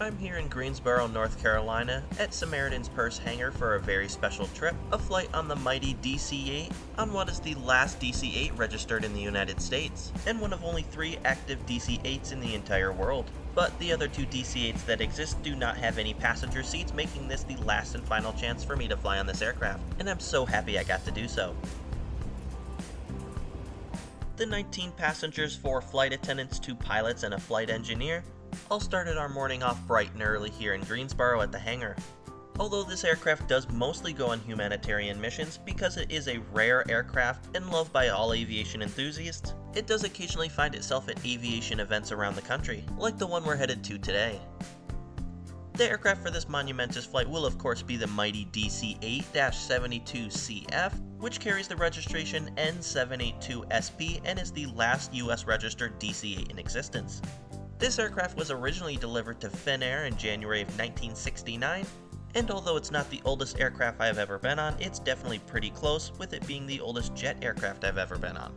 I'm here in Greensboro, North Carolina, at Samaritan's Purse hangar for a very special trip, a flight on the mighty DC8, on what is the last DC8 registered in the United States, and one of only 3 active DC8s in the entire world. But the other 2 DC8s that exist do not have any passenger seats, making this the last and final chance for me to fly on this aircraft, and I'm so happy I got to do so. The 19 passengers, 4 flight attendants, 2 pilots, and a flight engineer all started our morning off bright and early here in Greensboro at the hangar. Although this aircraft does mostly go on humanitarian missions because it is a rare aircraft and loved by all aviation enthusiasts, it does occasionally find itself at aviation events around the country, like the one we're headed to today. The aircraft for this monumentous flight will of course be the mighty DC8-72CF, which carries the registration N782SP and is the last US registered DC8 in existence. This aircraft was originally delivered to Finnair in January of 1969, and although it's not the oldest aircraft I have ever been on, it's definitely pretty close, with it being the oldest jet aircraft I've ever been on.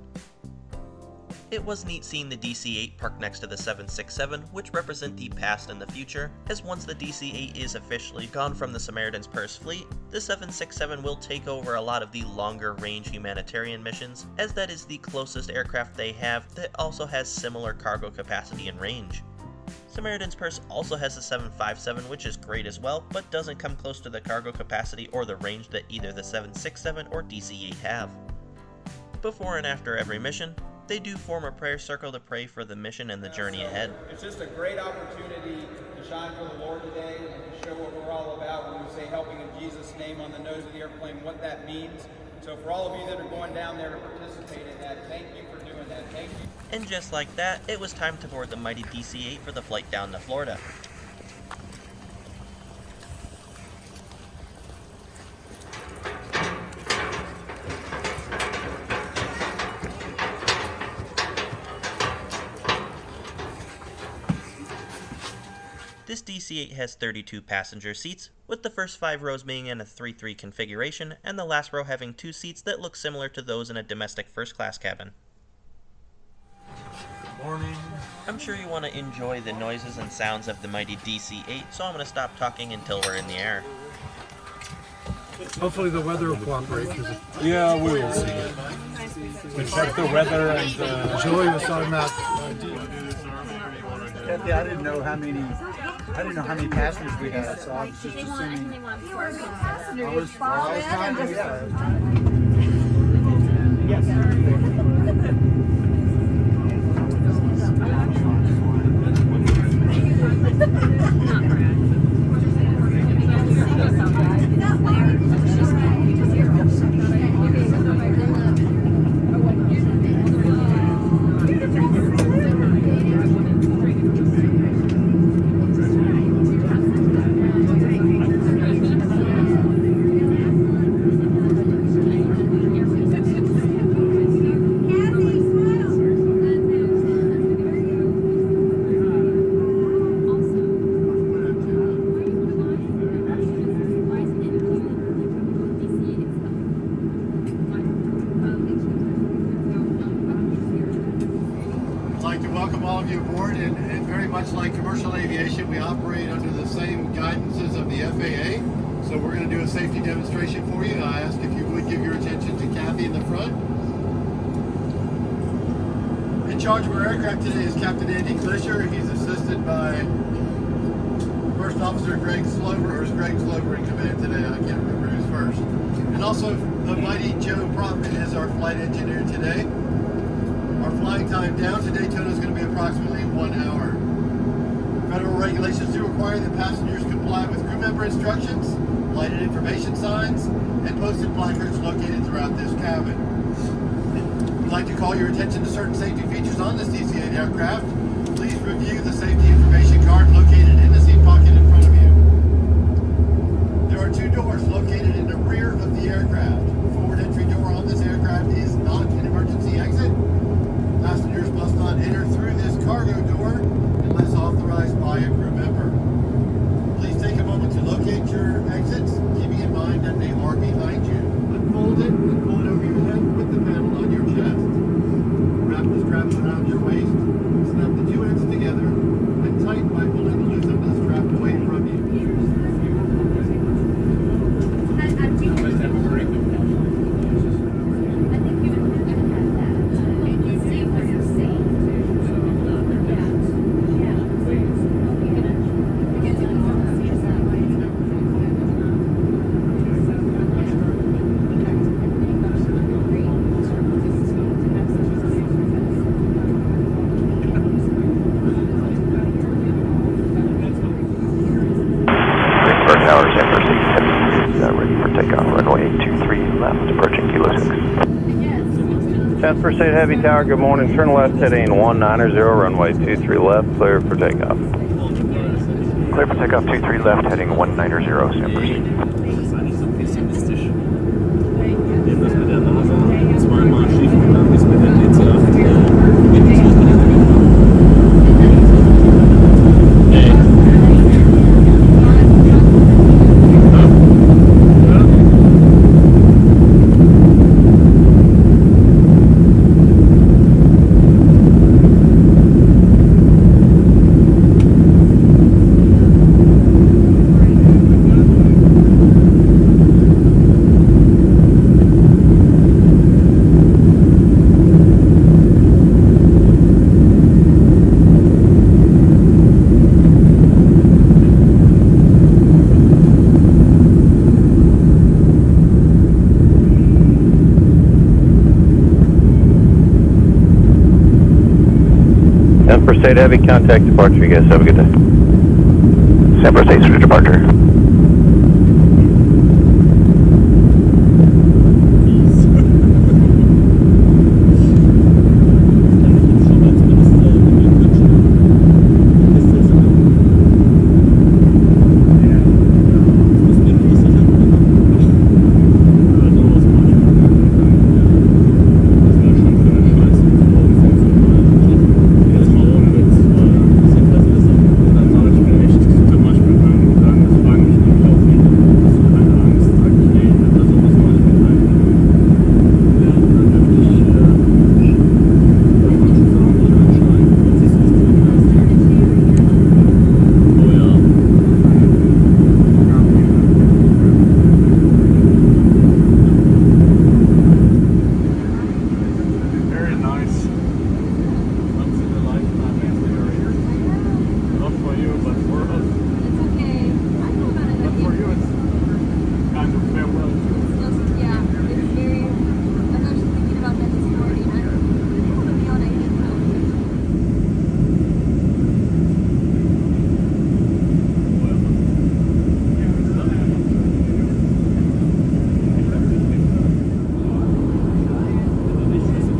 It was neat seeing the DC-8 parked next to the 767, which represent the past and the future, as once the DC-8 is officially gone from the Samaritan's Purse fleet, the 767 will take over a lot of the longer range humanitarian missions, as that is the closest aircraft they have that also has similar cargo capacity and range. Samaritan's Purse also has the 757, which is great as well, but doesn't come close to the cargo capacity or the range that either the 767 or DC-8 have. Before and after every mission, they do form a prayer circle to pray for the mission and the journey ahead. It's just a great opportunity to shine for the Lord today and to show what we're all about when we say helping in Jesus' name on the nose of the airplane, what that means. So for all of you that are going down there to participate in that, thank you for doing that. Thank you. And just like that, it was time to board the mighty DC-8 for the flight down to Florida. This DC-8 has 32 passenger seats, with the first 5 rows being in a 3-3 configuration, and the last row having 2 seats that look similar to those in a domestic first-class cabin. Good morning. I'm sure you want to enjoy the noises and sounds of the mighty DC-8, so I'm going to stop talking until we're in the air. Hopefully the weather will cooperate. Yeah, we will see. We check the weather and Joey was talking about. Kathy, I didn't know how many passengers we had, so I was just assuming. I was trying to, Yes. All of you aboard, and very much like commercial aviation, we operate under the same guidances of the FAA. So we're going to do a safety demonstration for you. I ask if you would give your attention to Kathy in the front. In charge of our aircraft today is Captain Andy Glisher. He's assisted by First Officer Greg Slover, or is Greg Slover in command today? I can't remember who's first. And also the mighty Joe Prophet is our flight engineer today. Our flying time down to Daytona is going to be approximately 1 hour. Federal regulations do require that passengers comply with crew member instructions, lighted information signs, and posted placards located throughout this cabin. We'd like to call your attention to certain safety features on this DC-8 aircraft. Please review the safety information card located in the seat pocket in front of you. There are 2 doors located in the rear of the aircraft. The forward entry door on this aircraft is not an emergency exit. Passengers must not enter through this cargo door unless authorized by a crew member. Please take a moment to locate your exits, keeping in mind that they are behind you. Unfold it and pull it over your head with the panel on your chest. Wrap the straps around your waist, snap the 2 ends together, and tighten by pulling 10th First Aid Heavy Tower, good morning. Turn left heading 190, runway 23 left, clear for takeoff. Clear for takeoff 23 left heading 190, Sam First. Das ist eigentlich so pessimistisch. Wenn das mit der NASA zweimal schief gegangen ist mit der DC8, wenn das was mit der First Aid Heavy, contact departure. You guys have a good day. Sam First Aid, for departure.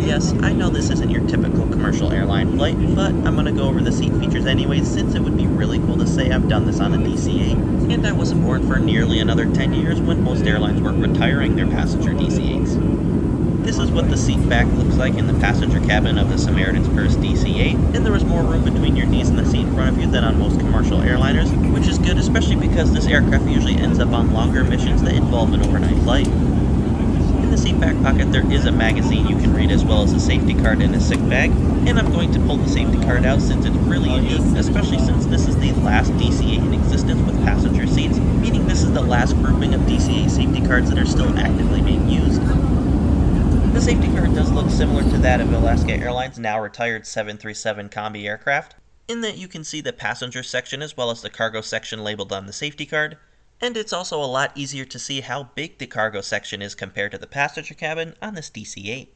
Yes, I know this isn't your typical commercial airline flight, but I'm going to go over the seat features anyways, since it would be really cool to say I've done this on a DC8, and I wasn't born for nearly another 10 years when most airlines were retiring their passenger DC8s. This is what the seat back looks like in the passenger cabin of the Samaritan's first DC8, and there was more room between your knees and the seat in front of you than on most commercial airliners, which is good especially because this aircraft usually ends up on longer missions that involve an overnight flight. In the seat back pocket there is a magazine you can read as well as a safety card and a sick bag, and I'm going to pull the safety card out since it's really unique, especially since this is the last DC8 in existence with passenger seats, meaning this is the last grouping of DC8 safety cards that are still actively being used. The safety card does look similar to that of Alaska Airlines' now retired 737 Combi aircraft, in that you can see the passenger section as well as the cargo section labeled on the safety card, and it's also a lot easier to see how big the cargo section is compared to the passenger cabin on this DC8.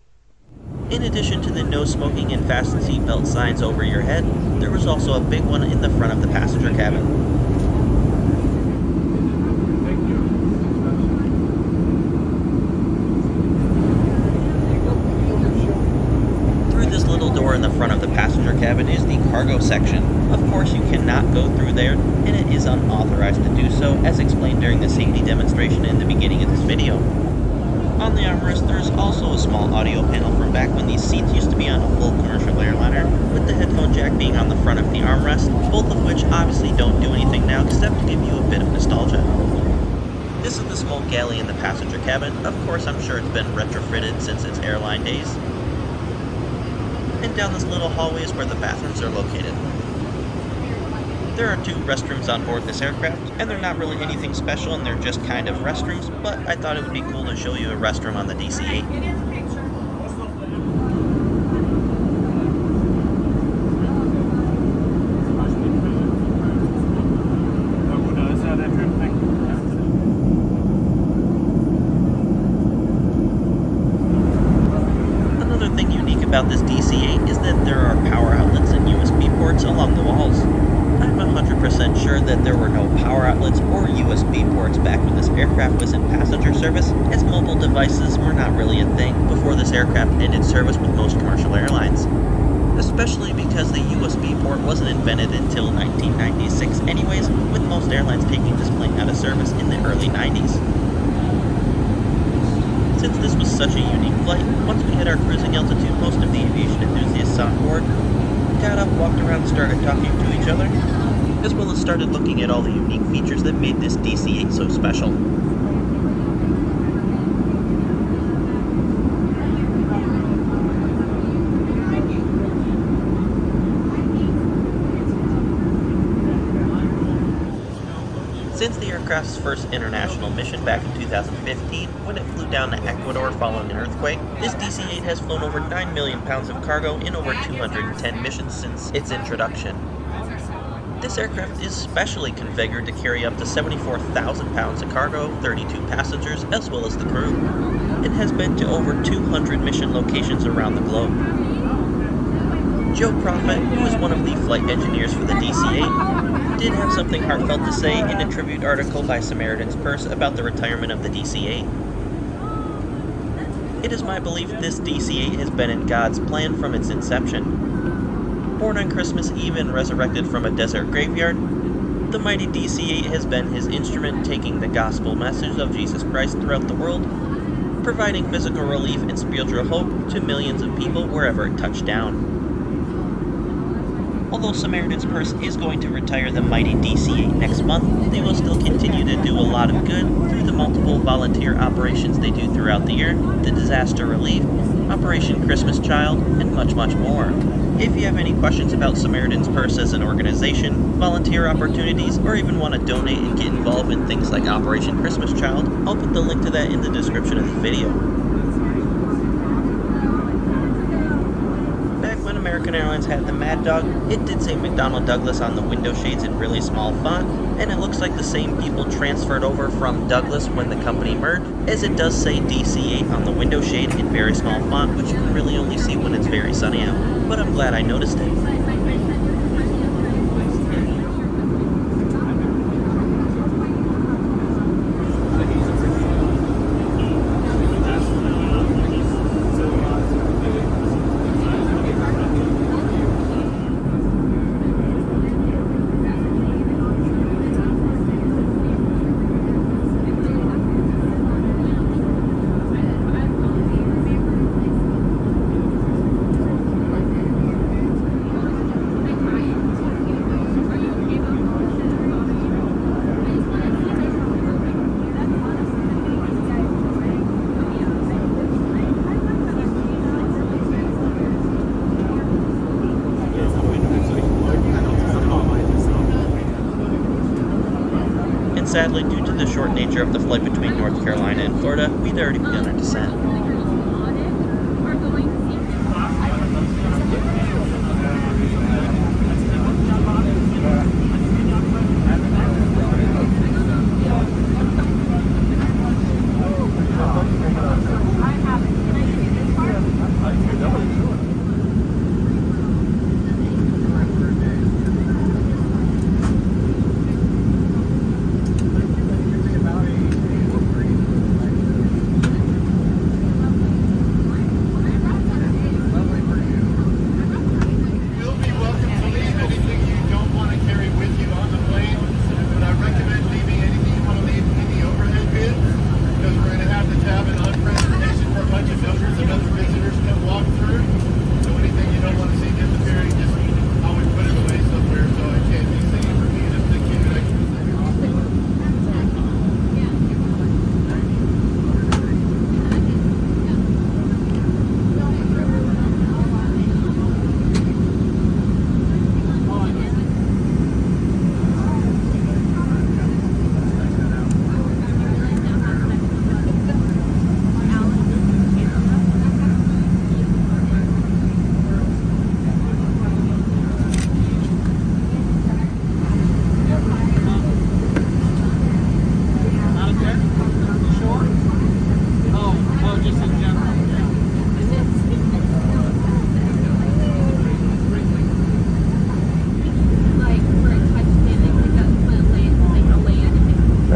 In addition to the no smoking and fasten seatbelt signs over your head, there was also a big one in the front of the passenger cabin. Door in the front of the passenger cabin is the cargo section. Of course, you cannot go through there, and it is unauthorized to do so, as explained during the safety demonstration in the beginning of this video. On the armrest, there is also a small audio panel from back when these seats used to be on a full commercial airliner, with the headphone jack being on the front of the armrest, both of which obviously don't do anything now except to give you a bit of nostalgia. This is the smoke galley in the passenger cabin. Of course, I'm sure it's been retrofitted since its airline days. And down this little hallway is where the bathrooms are located. There are 2 restrooms on board this aircraft, and they're not really anything special, and they're just kind of restrooms, but I thought it would be cool to show you a restroom on the DC8. About this DC8 is that there are power outlets and USB ports along the walls. I'm 100% 100% sure that there were no power outlets or USB ports back when this aircraft was in passenger service, as mobile devices were not really a thing before this aircraft ended service with most commercial airlines. Especially because the USB port wasn't invented until 1996 anyways, with most airlines taking this plane out of service in the early 90s. Since this was such a unique flight, once we hit our cruising altitude, most of the aviation enthusiasts on board got up, walked around, and started talking to each other, as well as started looking at all the unique features that made this DC8 so special. Since the aircraft's first international mission back in 2015, when it flew down to Ecuador following an earthquake, this DC-8 has flown over 9 million pounds of cargo in over 210 missions since its introduction. This aircraft is specially configured to carry up to 74,000 pounds of cargo, 32 passengers, as well as the crew. It has been to over 200 mission locations around the globe. Joe Prophet, who is one of the flight engineers for the DC-8, did have something heartfelt to say in a tribute article by Samaritan's Purse about the retirement of the DC-8. It is my belief this DC-8 has been in God's plan from its inception. Born on Christmas Eve and resurrected from a desert graveyard, the mighty DC-8 has been his instrument taking the gospel message of Jesus Christ throughout the world, providing physical relief and spiritual hope to millions of people wherever it touched down. Although Samaritan's Purse is going to retire the mighty DC-8 next month, they will still continue to do a lot of good through the multiple volunteer operations they do throughout the year, the disaster relief, Operation Christmas Child, and much, much more. If you have any questions about Samaritan's Purse as an organization, volunteer opportunities, or even want to donate and get involved in things like Operation Christmas Child, I'll put the link to that in the description of the video. American Airlines had the Mad Dog, it did say McDonnell Douglas on the window shades in really small font, and it looks like the same people transferred over from Douglas when the company merged, as it does say DC-8 on the window shade in very small font, which you can really only see when it's very sunny out. But I'm glad I noticed it. Sadly, due to the short nature of the flight between North Carolina and Florida, we'd already begun our descent.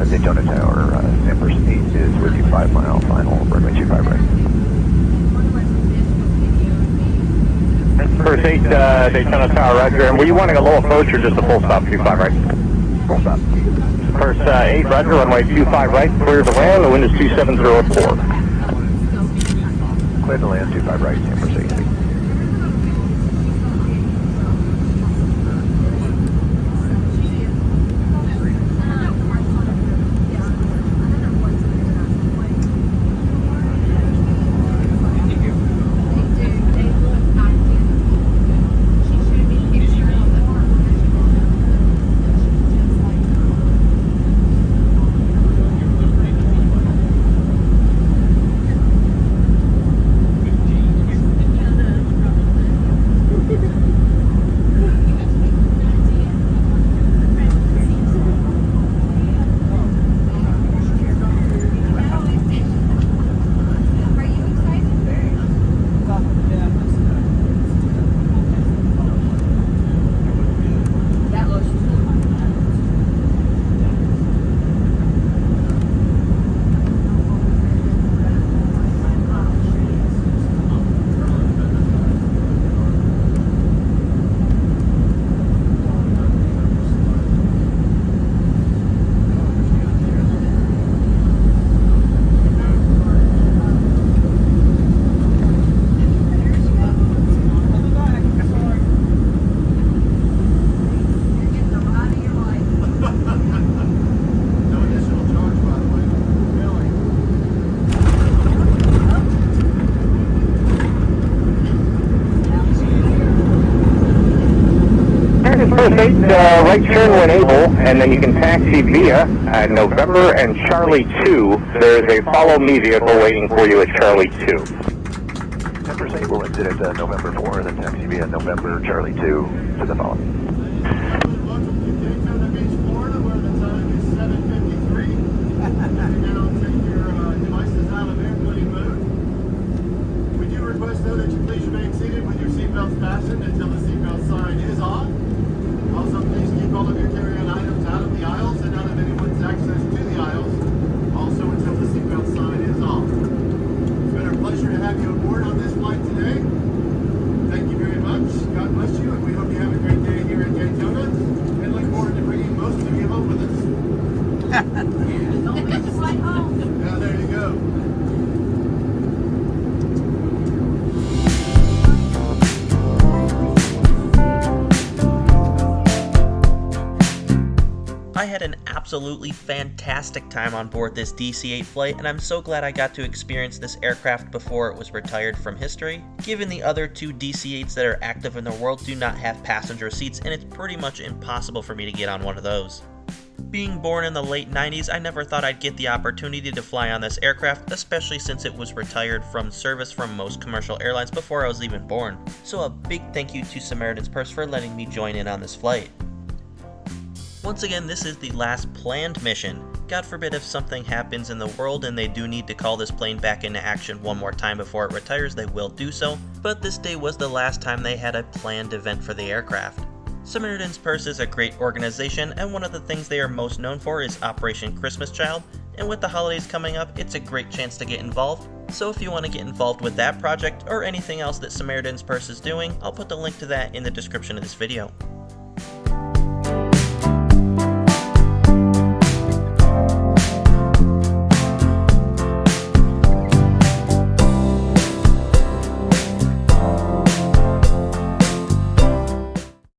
Daytona Tower, Samaritan 8 is with you 5 mile final, runway 25 right. First 8, Daytona Tower, Roger. And were you wanting a low approach or just a full stop, 25 right? Full stop. First 8, Roger, runway 25 right, clear to land, the wind is 2704. Clear to land 25 right, Samaritan 8. First 8, right turn when able, and then you can taxi via November and Charlie 2. There's a follow me vehicle waiting for you at Charlie 2. First 8 will exit at November 4 and then taxi via November Charlie 2 to the following. Welcome to Daytona Beach, Florida, where the time is 7:53. Now take your devices out of airplane mode. We do request, though, that you please remain seated with your seatbelts fastened until the seatbelt sign is off. Also, please keep all of your carry-on items out of the aisles and out of anyone's access to the aisles. Also, until the seatbelt sign is off. It's been our pleasure to have you aboard on this flight today. Thank you very much. God bless you, and we hope you have a great day here in Daytona. And look forward to bringing most of you home with us. Don't miss the flight home. Now, there you go. I had an absolutely fantastic time on board this DC8 flight, and I'm so glad I got to experience this aircraft before it was retired from history, given the other 2 DC8s that are active in the world do not have passenger seats, and it's pretty much impossible for me to get on one of those. Being born in the late 90s, I never thought I'd get the opportunity to fly on this aircraft, especially since it was retired from service from most commercial airlines before I was even born. So a big thank you to Samaritan's Purse for letting me join in on this flight. Once again, this is the last planned mission. God forbid if something happens in the world and they do need to call this plane back into action one more time before it retires, they will do so, but this day was the last time they had a planned event for the aircraft. Samaritan's Purse is a great organization, and one of the things they are most known for is Operation Christmas Child, and with the holidays coming up, it's a great chance to get involved. So if you want to get involved with that project or anything else that Samaritan's Purse is doing, I'll put the link to that in the description of this video.